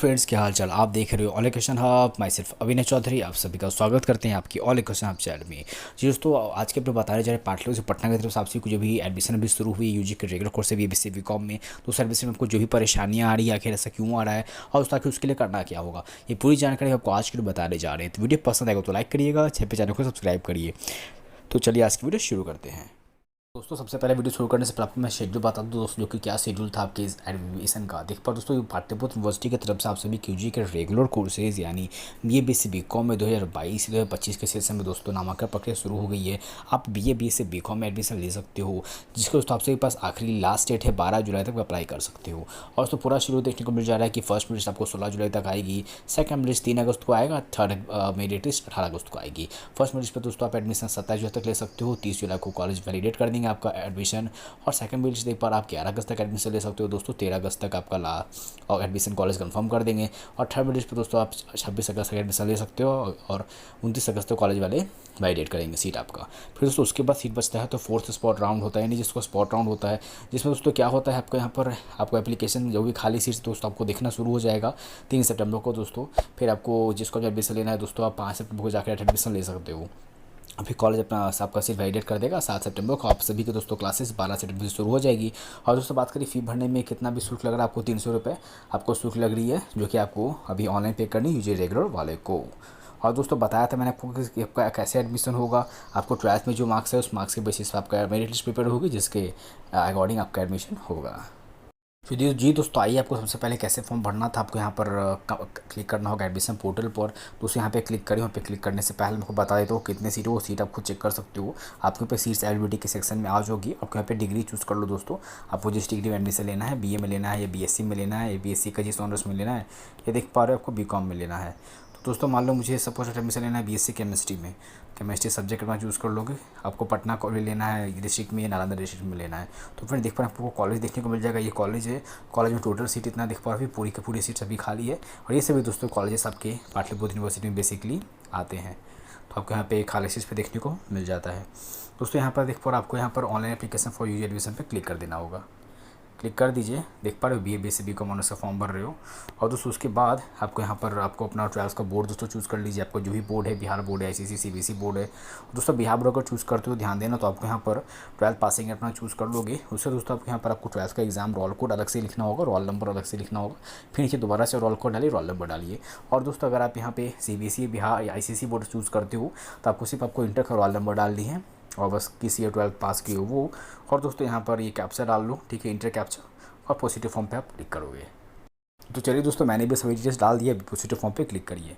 Friends, क्या हाल चाल। आप देख रहे हो ऑल एजुकेशन हब। मैं सिर्फ अविनाश चौधरी आप सभी का स्वागत करते हैं आपकी ऑल एजुकेशन हब चैनल में। जी दोस्तों, आज के अपने बता रहे जा रहे पाटलिपुत्र से पटना की तरफ से आपसे जो भी एडमिशन अभी शुरू हुई यूजी के रेगुलर कोर्स से बीएससी बीकॉम में, तो सर्विस में आपको जो भी परेशानियां आ रही है, आखिर ऐसा क्यों आ रहा है और ताकि उसके लिए करना क्या होगा, ये पूरी जानकारी आपको आज के लिए बताने जा रहे हैं। तो वीडियो पसंद आएगा तो लाइक करिएगा, चैनल को सब्सक्राइब करिए। तो चलिए आज की वीडियो शुरू करते हैं। दोस्तों, सबसे पहले वीडियो शुरू करने से पहले आपको मैं शेड्यूल बता दूं दोस्तों, जो कि क्या शेड्यूल था आपके इस एडमिशन का। देख पा दोस्तों, पाटलिपुत्र यूनिवर्सिटी की तरफ से आप सभी क्यूजी के रेगुलर कोर्सेज यानी बीए बीएससी बीकॉम में 2022 से 2025 के सेशन में दोस्तों नामांकन प्रक्रिया शुरू हो गई है। आप बीए बीएससी बीकॉम में एडमिशन ले सकते हो, जिसके दोस्तों आपके पास आखिरी लास्ट डेट है 12 जुलाई तक अप्लाई कर सकते हो। और दोस्तों पूरा शेड्यूल देखने को मिल जा रहा है कि फर्स्ट मेरिट आपको 16 जुलाई तक आएगी, सेकंड मेरिट 3 अगस्त को आएगा, थर्ड मेरिट 18 अगस्त को आएगी। फर्स्ट मेरिट पर दोस्तों आप एडमिशन 27 जुलाई तक ले सकते हो, 30 जुलाई को कॉलेज वैलिडेट कर देंगे आपका एडमिशन। और सेकंड मेरिट एक बार आप 11 अगस्त तक एडमिशन ले सकते हो दोस्तों, 13 अगस्त तक आपका और एडमिशन कॉलेज कंफर्म कर देंगे। और थर्ड मेरिट पे दोस्तों आप 26 अगस्त तक एडमिशन ले सकते हो और 29 अगस्त तक कॉलेज वाले वैलिडेट करेंगे सीट आपका। फिर दोस्तों उसके बाद सीट बचता है तो फोर्थ स्पॉट राउंड होता है, यानी जिसको स्पॉट राउंड होता है, जिसमें दोस्तों क्या होता है आपको यहाँ पर आपको एप्लीकेशन जो भी खाली सीट्स दोस्तों आपको देखना शुरू हो जाएगा 3 सितंबर को दोस्तों। फिर आपको जिसको भी एडमिशन लेना है दोस्तों, आप 5 सितंबर को जाकर एडमिशन ले सकते हो। अभी कॉलेज अपना आपका सीट वैलिडेट कर देगा 7 सितंबर को। आप सभी के दोस्तों क्लासेस 12 सितंबर से शुरू हो जाएगी। और दोस्तों बात करें फ़ी भरने में कितना भी शुल्क लग रहा है आपको, 300 रुपये आपको शुल्क लग रही है, जो कि आपको अभी ऑनलाइन पे करनी यूजी रेगुलर वाले को। और दोस्तों बताया था मैंने आपको कि आपका कैसे एडमिशन होगा। आपको 12th में जो मार्क्स है उस मार्क्स के बेसिस पर आपका मेरिट लिस्ट प्रिपेयर होगी, जिसके अकॉर्डिंग आपका एडमिशन होगा। फिर जी दोस्तों, आइए आपको सबसे पहले कैसे फॉर्म भरना था। आपको यहाँ पर क्लिक करना होगा एडमिशन पोर्टल पर। दोस्तों यहाँ पे क्लिक करिए। यहाँ पे क्लिक करने से पहले मैं आपको बता देता हूँ कितने सीट हो, वो सीट आप खुद चेक कर सकते हो। आपके पे सीट्स एलिजिबिलिटी के सेक्शन में आ जाओगी। आपको यहाँ पे डिग्री चूज़ कर लो दोस्तों, आपको जिस डिग्री में एडमिशन लेना है, बीए में लेना है या बीएससी में लेना है, या बीएससी का जिस ऑनर्स में लेना है, ये देख पा रहे हो आपको बीकॉम में लेना है। दोस्तों मान लो मुझे सपोज एडमिशन लेना है बीएससी केमिस्ट्री में, केमिस्ट्री सब्जेक्ट में चूज़ कर लोगे। आपको पटना कॉलेज लेना है डिस्ट्रिक्ट में या नालंदा डिस्ट्रिक्ट में लेना है, तो फिर देख पा रहे हैं आपको कॉलेज देखने को मिल जाएगा। ये कॉलेज है, कॉलेज में टोटल सीट इतना देख पा रहे हो, पूरी की पूरी सीट सभी खाली है। और ये सभी दोस्तों कॉलेजेस आपके पाटलिपुत्र यूनिवर्सिटी में बेसिकली आते हैं, तो आपको यहाँ पे खाली सीट पे देखने को मिल जाता है। दोस्तों यहाँ पर देख पा रहे हो आपको यहाँ पर online application for UG admission पर क्लिक कर देना होगा। क्लिक कर दीजिए। देख पा रहे हो बीए बीएससी बीकॉम ऑनर्स का फॉर्म भर रहे हो। और दोस्तों उसके बाद आपको यहाँ पर आपको अपना 12th का बोर्ड दोस्तों चूज़ कर लीजिए। आपको जो भी बोर्ड है, बिहार बोर्ड है, आईसीएसई सीबीएसई बोर्ड है। दोस्तों बिहार बोर्ड अगर चूज़ करते हो ध्यान देना, तो आपको यहाँ पर 12th पासिंग अपना चूज़ कर लोगे। उससे दोस्तों आपको यहाँ पर आपको 12th का एग्जाम रोल कोड अलग से लिखना होगा, रोल नंबर अलग से लिखना होगा। फिर नीचे दोबारा से रोल कोड डालिए, रोल नंबर डालिए। और दोस्तों अगर आप यहाँ पे सीबीएसई बिहार या आईसीएसई बोर्ड चूज़ करते हो, तो आपको सिर्फ आपको इंटर का रोल नंबर डालनी है और बस किस ईयर 12th पास की हो वो। और दोस्तों यहाँ पर ये कैप्चा डाल लो, ठीक है, इंटर कैप्चा, और पॉजिटिव फॉर्म पे आप क्लिक करोगे। तो चलिए दोस्तों, मैंने भी सभी डिटेल्स डाल दिए, पॉजिटिव फॉर्म पे क्लिक करिए।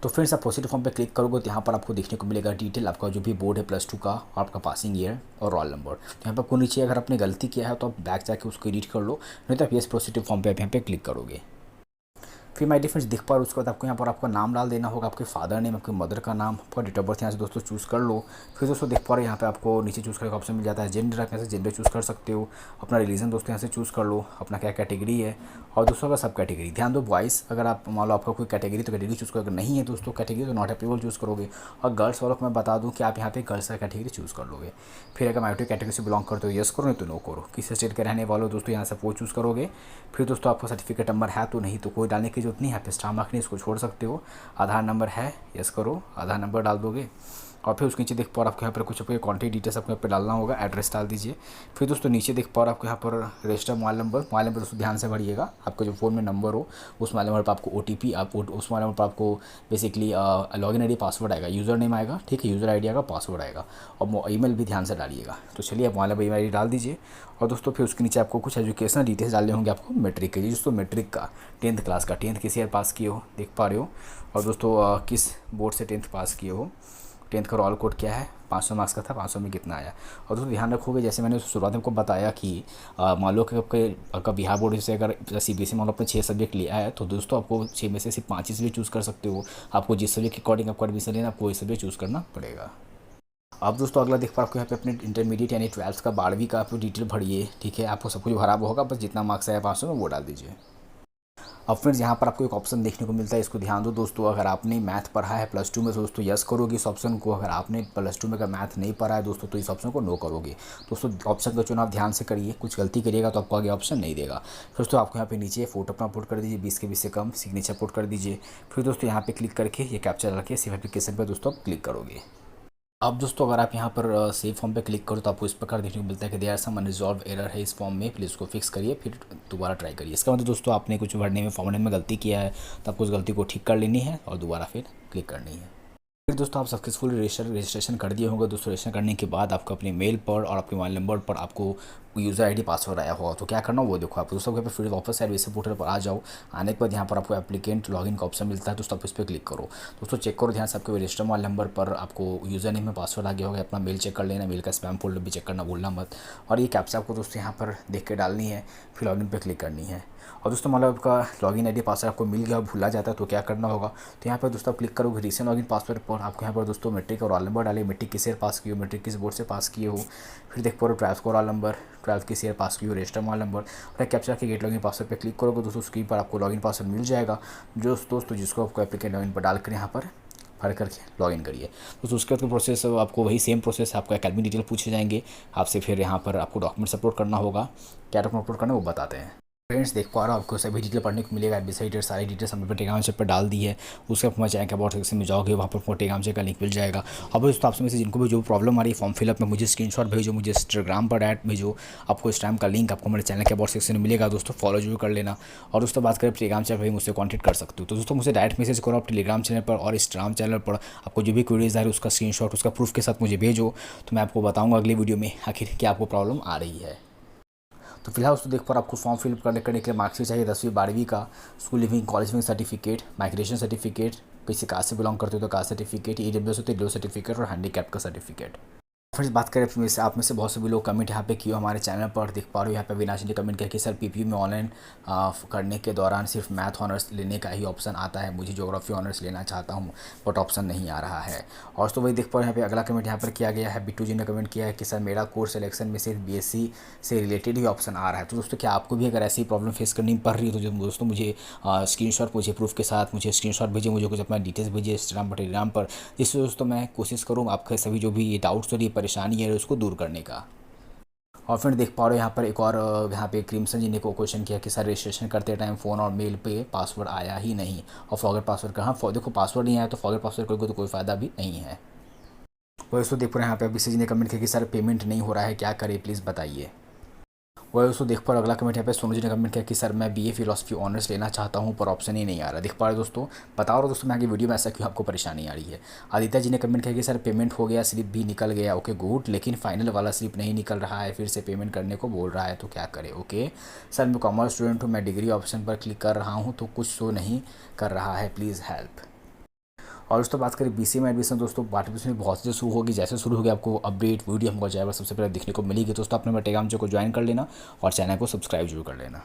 तो फिर आप पॉजिटिव फॉर्म पे क्लिक करोगे तो यहाँ पर आपको देखने को मिलेगा डिटेल, आपका जो भी बोर्ड है +2 का, आपका पासिंग ईयर और रोल नंबर। तो यहाँ पर आपको नीचे अगर आपने गलती किया है तो आप बैक जाके उसको एडिट कर लो, नहीं तो आप येस पॉजिटिव फॉर्म पे आप यहाँ पे क्लिक करोगे। फिर माय डिफरेंस दिख पा रहा, उसके बाद आपको यहाँ पर आपका नाम डाल देना होगा, आपके फादर नेम, आपके मदर का नाम, आपका डेट ऑफ बर्थ यहाँ से दोस्तों चूज़ कर लो। फिर दोस्तों देख पा रहे यहाँ पे आपको नीचे चूज़ करने का ऑप्शन मिल जाता है जेंडर, आप यहाँ से जेंडर चूज़ कर सकते हो। अपना रिलीजन दोस्तों यहाँ से चूज़ कर लो, अपना क्या कैटेगरी है। और दोस्तों अगर सब कैटेगरी ध्यान दो, बॉयज़ अगर आप मान लो आपका कोई कैटेगरी तो कैटेगरी चूज़ करोगे, नहीं है दोस्तों कैटेगरी तो नॉट एप्लीकेबल चूज़ करोगे। और गर्ल्स वालों को मैं बता दूँ कि आप यहाँ पे गर्ल्स का कैटेगरी चूज़ कर लोगे। फिर अगर माइनॉरिटी कैटेगरी से बिलोंग करते हो येस करो, नहीं तो नो करो। किस स्टेट के रहने वालों दोस्तों यहाँ से वो चूज़ करोगे। फिर दोस्तों आपको सर्टिफिकेट नंबर है तो नहीं तो कोई डालने की जरूरत नहीं है, स्टार मार्क नहीं, इसको छोड़ सकते हो। आधार नंबर है, यस करो, आधार नंबर डाल दोगे। और फिर उसके नीचे देख पा रहे आपको यहाँ पर कुछ आपको कॉन्टैक्ट डिटेल्स आपको यहाँ पे डालना होगा, एड्रेस डाल दीजिए। फिर दोस्तों नीचे देख पा रहे आपको यहाँ पर रजिस्टर मोबाइल नंबर दोस्तों ध्यान से भरिएगा। आपका जो फ़ोन में नंबर हो उस मोबाइल नंबर पर आपको ओटीपी, आप उस मोबाइल नंबर पर आपको बेसिकली लॉगिन आईडी पासवर्ड आएगा, यूज़र नेम आएगा, ठीक है, यूज़र आईडी आएगा, पासवर्ड आएगा, और ईमेल भी ध्यान से डालिएगा। तो चलिए आप मोबाइल नंबर ईमेल आईडी डाल दीजिए। और दोस्तों फिर उसके नीचे आपको कुछ एजुकेशनल डिटेल्स डालने होंगे आपको मैट्रिक के, दोस्तों मैट्रिक का 10th क्लास का, 10th किस ईयर पास किए हो देख पा रहे हो। और दोस्तों किस बोर्ड से 10th पास किए हो, 10th का रोल कोड क्या है, 500 मार्क्स का था, 500 में कितना आया। और दोस्तों ध्यान रखोगे, जैसे मैंने शुरुआत में आपको बताया कि मान लो कि आपका बिहार बोर्ड से अगर सीबीएसई मान लो आपने 6 सब्जेक्ट लिया है, तो दोस्तों आपको 6 में से सिर्फ 5 ही सब्जेक्ट चूज़ कर सकते हो। आपको जिस सब्जेक्ट के अकॉर्डिंग आपको एडमिशन लेना, आपको वही सब्जेक्ट चूज़ करना पड़ेगा। अब दोस्तों अगला देख पा आपको यहाँ पे अपने इंटरमीडिएट यानी 12th का 12वीं का आप डिटेल भरिए, ठीक है, आपको सब कुछ भरा हुआ होगा, बस जितना मार्क्स आया 500 में वो डाल दीजिए। अब फ्रेंड्स यहाँ पर आपको एक ऑप्शन देखने को मिलता है, इसको ध्यान दो दोस्तों। अगर आपने मैथ पढ़ा है +2 में तो दोस्तों यस करोगे इस ऑप्शन को। अगर आपने +2 में अगर मैथ नहीं पढ़ा है दोस्तों तो इस ऑप्शन को नो करोगे। दोस्तों ऑप्शन का चुनाव ध्यान से करिए, कुछ गलती करिएगा तो आपको आगे ऑप्शन नहीं देगा। फिर दोस्तों आपको यहाँ पे नीचे फोटो अपना अपलोड कर दीजिए, 20 KB से कम, सिग्नेचर अपलोड कर दीजिए। फिर दोस्तों यहाँ पे क्लिक करके ये कैप्चर डाल के सेव एप्लीकेशन पर दोस्तों आप क्लिक करोगे। अब दोस्तों अगर आप यहाँ पर सेव फॉर्म पे क्लिक करो तो आपको इस प्रकार देखने को मिलता है कि देयर सम अनरिजॉल्व एरर है इस फॉर्म में, प्लीज़ उसको फिक्स करिए, फिर दोबारा ट्राई करिए। इसका मतलब दोस्तों आपने कुछ भरने में फॉर्मेट में गलती किया है तो आपको उस गलती को ठीक कर लेनी है और दोबारा फिर क्लिक करनी है। फिर दोस्तों आप सक्सेसफुल रजिस्ट्रेशन कर दिए होंगे दोस्तों। रजिस्ट्रेशन करने के बाद आपको अपने मेल पर और आपके मोबाइल नंबर पर आपको यूज़र आईडी पासवर्ड आया होगा। तो क्या करना वो देखो आप दोस्तों, यहाँ पे फिर वापस एडमिशन पोर्टल पर आ जाओ। आने के बाद यहाँ पर आपको एप्लीकेंट लॉगिन का ऑप्शन मिलता है दोस्तों, आप इस पर क्लिक करो। दोस्तों चेक करो ध्यान से, आपके रजिस्टर मोबाइल नंबर पर आपको यूज़र नेम में पासवर्ड आ गया होगा। अपना मेल चेक कर लेना, मेल का स्पैम फोल्डर भी चेक करना भूलना मत। और ये कैप्चा आपको दोस्तों यहाँ पर देख के डालनी है, फिर लॉगिन पर क्लिक करनी है। और दोस्तों मतलब आपका लॉगिन आईडी पासवर्ड आपको मिल गया, भूला जाता है तो क्या करना होगा, तो यहाँ पर दोस्तों आप क्लिक करोगे रीसेंट लॉगिन पासवर्ड पर। आपको यहाँ पर दोस्तों मैट्रिक और रोल नंबर डालिए, मैट्रिक किस ईयर पास किए हो, मैट्रिक किस बोर्ड से पास किए हो। फिर देख पा रहे हो 12th का रोल नंबर, 12th किस ईयर पास किए हो, रजिस्टर मोबाइल नंबर और कैप्चा के गेट लॉगिन पासवर्ड पर क्लिक करोगे दोस्तों। स्क्रीन पर आपको लॉगिन पासवर्ड मिल जाएगा जो दोस्तों जिसको आपको एप्लीकेंट लॉगिन पर डालकर यहाँ पर भर करके लॉगिन करिए। तो उसके बाद का प्रोसेस आपको वही सेम प्रोसेस, आपको एकेडमी डिटेल पूछे जाएंगे आपसे। फिर यहाँ पर आपको डॉक्यूमेंट्स अपलोड करना होगा, क्या डॉक्यूमेंट अपलोड करना है वो बताते हैं। फ्रेंड्स देख पा रहा हूँ आपको सभी डिटेल पढ़ने को मिलेगा। एडमिशन सारी डिटेल्स हमने टेलीग्राम चैनल पर डाल दी है। उसके बाद जाएंगे अबाउट सेक्शन में जाओगे, वहाँ पर टेलीग्राम चैनल का लिंक मिल जाएगा। अब दोस्तों आपसे में से जिनको भी जो प्रॉब्लम आ रही है फॉर्म फिलअप में, मुझे स्क्रीनशॉट भेजो, मुझे इंस्टाग्राम पर ऐड भेजो। आपको इस टाइम का लिंक आपको मेरे चैनल के अबाउट सेक्शन में मिलेगा दोस्तों, फॉलो जरूर कर लेना। और दोस्तों बात करें टेलीग्राम चैनल पर मुझसे कॉन्टैक्ट कर सकते हो तो दोस्तों मुझे डायरेक्ट मैसेज करो आप टेलीग्राम चैनल पर और इंस्टाग्राम चैनल पर। आपको जो भी क्वेरीज आ रही है उसका स्क्रीनशॉट उसका प्रूफ के साथ मुझे भेजो, तो मैं आपको बताऊँगा अगली वीडियो में आखिर क्या आपको प्रॉब्लम आ रही है। तो फिलहाल उसको देख पर आपको फॉर्म फिल करने के लिए मार्क्सिट चाहिए 10वीं 12वीं का, school living college leaving certificate, migration certificate, किसी कास्ट से बिलोंग करते हो तो कास्ट सर्टिफिकेट, EWS होते ईडब्ल्यूएस सर्टिफिकेट और हैंडीकैप का सर्टिफिकेट। फिर बात करें आप में से बहुत से भी लोग कमेंट यहाँ पे किए हमारे चैनल पर, देख पा रहे हो यहाँ पे अविनाश ने कमेंट किया कि सर PPU में ऑनलाइन करने के दौरान सिर्फ मैथ ऑनर्स लेने का ही ऑप्शन आता है, मुझे ज्योग्राफी ऑनर्स लेना चाहता हूँ बट ऑप्शन नहीं आ रहा है। और तो वही देख पा रहे हैं यहाँ पे अगला कमेंट यहाँ पर किया गया है, बिट्टू जी ने कमेंट किया है कि सर मेरा कोर्स सिलेक्शन में सिर्फ BSc से रिलेटेड ही ऑप्शन आ रहा है। तो दोस्तों क्या आपको भी अगर ऐसी प्रॉब्लम फेस करनी पड़ रही है तो दोस्तों मुझे स्क्रीनशॉट मुझे प्रूफ के साथ मुझे स्क्रीनशॉट भेजिए, मुझे कुछ अपना डिटेल्स भेजिए इंस्टाग्राम पर टेलीग्राम पर, जिससे दोस्तों मैं कोशिश करूँ आपके सभी जो भी ये डाउट्स और ये परेशानी है उसको दूर करने का। और फिर देख पा रहे हो यहाँ पर एक और यहाँ पे क्रिम्सन जी ने को क्वेश्चन किया कि सर रजिस्ट्रेशन करते टाइम फ़ोन और मेल पे पासवर्ड आया ही नहीं और फॉरगेट पासवर्ड का। हाँ देखो पासवर्ड नहीं आया तो फॉरगेट पासवर्ड करोगे तो कोई फ़ायदा भी नहीं है। वही उसको देख पा रहे हैं यहाँ पे अभिषेक जी ने कमेंट किया कि सर पेमेंट नहीं हो रहा है क्या करें प्लीज़ बताइए। वह उसको देख पर अगला कमेंट यहाँ पे सोनू जी ने कमेंट किया कि सर मैं BA फिलोसफी ऑनर्स लेना चाहता हूँ पर ऑप्शन ही नहीं आ रहा। देख पा रहे दोस्तों, बता रहा दोस्तों मैं आगे वीडियो में ऐसा क्यों आपको परेशानी आ रही है। आदित्य जी ने कमेंट किया कि सर पेमेंट हो गया, स्लिप भी निकल गया, ओके गुड, लेकिन फाइनल वाला स्लिप नहीं निकल रहा है, फिर से पेमेंट करने को बोल रहा है तो क्या करें। ओके सर मैं कॉमर्स स्टूडेंट हूँ, मैं डिग्री ऑप्शन पर क्लिक कर रहा हूँ तो कुछ शो नहीं कर रहा है, प्लीज़ हेल्प। और दोस्तों बात करें BCA में एडमिशन, दोस्तों पार्टिसिपेशन बहुत से शुरू होगी, जैसे शुरू होगी आपको अपडेट वीडियो हमको जाएगा सबसे पहले देखने को मिलेगी। दोस्तों अपने टेलीग्राम चैनल को ज्वाइन कर लेना और चैनल को सब्सक्राइब जरूर कर लेना।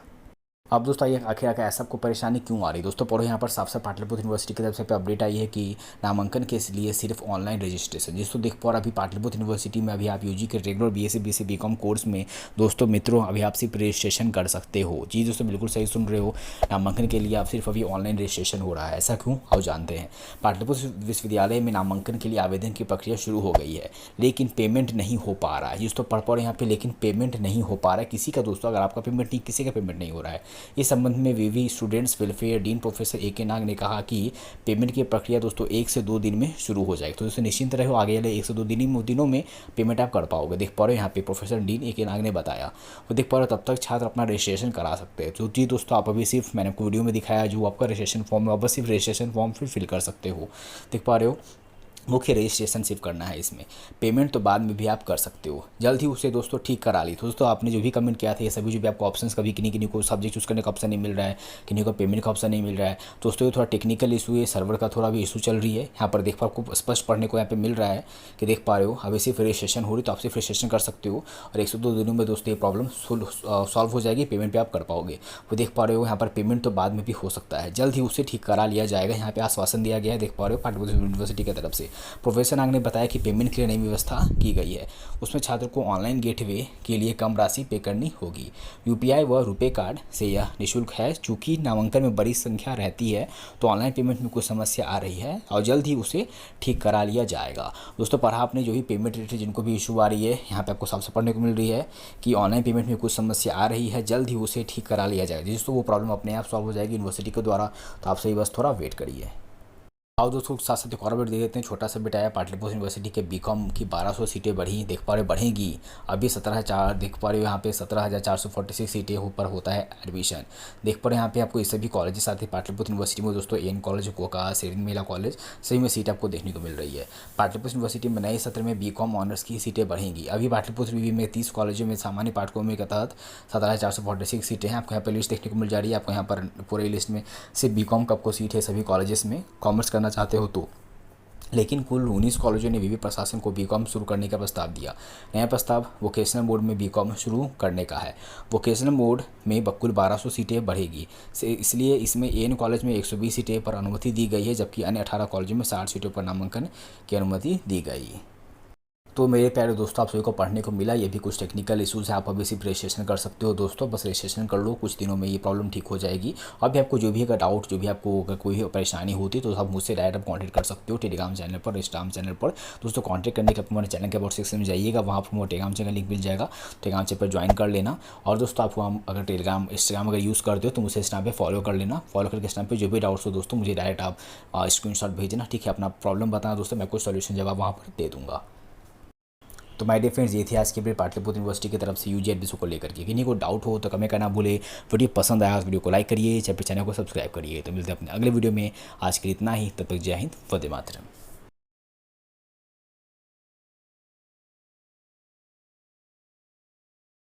अब दोस्तों आइए आखिर ऐसा आपको परेशानी क्यों आ रही है दोस्तों, पढ़ो यहाँ पर साफ साफ पाटलिपुत्र यूनिवर्सिटी की तरफ से अपडेट आई है कि नामांकन के लिए सिर्फ ऑनलाइन रजिस्ट्रेशन। जिसको देख पा रहे अभी पाटलिपुत्र यूनिवर्सिटी में अभी आप UG के regular BSc BC BCom course में दोस्तों मित्रों अभी आप सिर्फ रजिस्ट्रेशन कर सकते हो। जी दोस्तों बिल्कुल सही सुन रहे हो, नामांकन के लिए आप सिर्फ अभी ऑनलाइन रजिस्ट्रेशन हो रहा है। ऐसा क्यों आओ जानते हैं। पाटलिपुत्र विश्वविद्यालय में नामांकन के लिए आवेदन की प्रक्रिया शुरू हो गई है लेकिन पेमेंट नहीं हो पा रहा है। दोस्तों पढ़ पा रहे यहाँ पे लेकिन पेमेंट नहीं हो पा रहा है किसी का। दोस्तों अगर आपका पेमेंट नहीं किसी का पेमेंट नहीं हो रहा है, इस संबंध में VV students welfare dean professor AK नाग ने कहा कि पेमेंट की प्रक्रिया दोस्तों 1 से 2 दिन में शुरू हो जाएगी। तो दोस्तों निश्चिंत रहो, आगे वाले 1 से 2 दिनों में पेमेंट आप कर पाओगे। देख पा रहे हो यहाँ पे प्रोफेसर डीन AK नाग ने बताया। वो देख पा रहे हो तब तक छात्र अपना रजिस्ट्रेशन करा सकते हैं। तो जी दोस्तों आप अभी सिर्फ मैंने आपको वीडियो में दिखाया जो आपका रजिस्ट्रेशन फॉर्म है, आप सिर्फ रजिस्ट्रेशन फॉर्म फिल कर सकते हो। देख पा रहे हो मुख्य रजिस्ट्रेशन सिर्फ करना है, इसमें पेमेंट तो बाद में भी आप कर सकते हो। जल्द ही उसे दोस्तों ठीक करा ली। तो दोस्तों आपने जो भी कमेंट किया था ये सभी जो भी आपको ऑप्शंस कभी किन्हीं को सब्जेक्ट चूज़ करने का ऑप्शन नहीं मिल रहा है, किन्हीं को पेमेंट का ऑप्शन नहीं मिल रहा है। दोस्तों ये थोड़ा टेक्निकल इशू है, सर्वर का थोड़ा भी इशू चल रही है। यहाँ पर देख पा आपको स्पष्ट पढ़ने को यहाँ पे मिल रहा है कि देख पा रहे हो अभी सिर्फ रजिस्ट्रेशन हो रही तो आप सिर्फ रजिस्ट्रेशन कर सकते हो और 1 से 2 दिनों में दोस्तों ये प्रॉब्लम सॉल्व हो जाएगी, पेमेंट पे आप कर पाओगे। वो देख पा रहे हो यहाँ पर पेमेंट तो बाद में भी हो सकता है, जल्द ही उसे ठीक करा लिया जाएगा। यहाँ पे आश्वासन दिया गया है देख पा रहे हो पाटलिपुत्र यूनिवर्सिटी की तरफ से। प्रोफेसर नाग ने बताया कि पेमेंट के लिए नई व्यवस्था की गई है। उसमें छात्र को ऑनलाइन गेटवे के लिए कम राशि पे करनी होगी। यूपीआई व रुपे कार्ड से यह निःशुल्क है। चूँकि नामांकन में बड़ी संख्या रहती है तो ऑनलाइन पेमेंट में कुछ समस्या आ रही है और जल्द ही उसे ठीक करा लिया जाएगा। दोस्तों, पढ़ा आपने जो भी पेमेंट रिलेटेड जिनको भी इशू आ रही है, यहाँ पे आपको साफ साफ पढ़ने को मिल रही है कि ऑनलाइन पेमेंट में कुछ समस्या आ रही है, जल्द ही उसे ठीक करा लिया जाएगा। दोस्तों, वो प्रॉब्लम अपने आप सॉल्व हो जाएगी यूनिवर्सिटी के द्वारा, तो आप सही बस थोड़ा वेट करिए। और दोस्तों, साथ साथ एक और अपडेट दे देते हैं, छोटा सा बिट आया। पाटलिपुत्र यूनिवर्सिटी के बीकॉम की 1200 सीटें बढ़ी, देख पा रहे बढ़ेंगी। अभी 17,400 देख पा रहे हो, यहाँ पे 17,446 सीटें ऊपर होता है एडमिशन। देख पा रहे यहाँ पे आपको इस सभी कॉलेज साथ ही पाटलिपुत्र यूनिवर्सिटी में दोस्तों एन कॉलेज, कोका, सेरिन महिला कॉलेज सही में सीट आपको देखने को मिल रही है। पाटलिपुत्र यूनिवर्सिटी में नए सत्र में बीकॉम ऑनर्स की सीटें बढ़ेंगी। अभी पाटलिपुत्र विवि में 30 कॉलेजों में सामान्य पाठ्यक्रमों के तहत 17,446 सीटें हैं। आपको यहाँ पर लिस्ट देखने को मिल जा रही है। आपको यहाँ पर पूरे लिस्ट में सिर्फ बीकॉम का आपको सीट है सभी कॉलेजेस में। कॉमर्स करना चाहते हो तो, लेकिन कुल 19 कॉलेजों ने विवि प्रशासन को बीकॉम शुरू करने का प्रस्ताव दिया। नया प्रस्ताव वोकेशनल मोड में बीकॉम शुरू करने का है। वोकेशनल मोड में कुल 1200 सीटें बढ़ेगी, इसलिए इसमें एन कॉलेज में 120 सीटें पर अनुमति दी गई है, जबकि अन्य 18 कॉलेजों में 60 सीटों पर नामांकन की अनुमति दी गई। तो मेरे प्यारे दोस्तों, आप सभी को पढ़ने को मिला। ये भी कुछ टेक्निकल इशूज़ है, आप अभी सिर्फ रजिस्ट्रेशन कर सकते हो दोस्तों। बस रजिस्ट्रेशन कर लो, कुछ दिनों में ये प्रॉब्लम ठीक हो जाएगी। अभी आपको जो भी अगर डाउट, जो भी आपको अगर कोई परेशानी होती तो आप मुझसे डायरेक्ट कॉन्टैक्ट कर सकते हो टेलीग्राम चैनल पर, इंस्टाग्राम चैनल पर। दोस्तों, कॉन्टैक्ट करने के लिए हमारे चैनल के अबाउट सेक्शन में जाइएगा, वहाँ पर टेलीग्राम चैनल लिंक मिल जाएगा। टेलीग्राम चैनल पर ज्वाइन कर लेना। और दोस्तों, आपको हम अगर टेलीग्राम इंस्टाग्राम अगर यूज़ करते हो तो मुझे इंस्टाग्राम पे फॉलो कर लेना। फॉलो करके इंस्टाग्राम पे जो भी डाउट्स हो दोस्तों मुझे डायरेक्ट आप स्क्रीनशॉट भेजना, ठीक है। अपना प्रॉब्लम बताना दोस्तों, मैं कुछ सॉल्यूशन जवाब वहाँ पर दे दूँगा। तो माय डियर फ्रेंड्स, ये थी आज की अपडेट पाटलिपुत्र यूनिवर्सिटी की तरफ से यूजी एडमिशन को लेकर के। किन्हीं को डाउट हो तो कमेंट करना भूले। वीडियो पसंद आया तो वीडियो को लाइक करिए, चैनल को सब्सक्राइब करिए। तो मिलते हैं अपने अगले वीडियो में। आज के लिए इतना ही, तब तक जय हिंद, वंदे मातरम।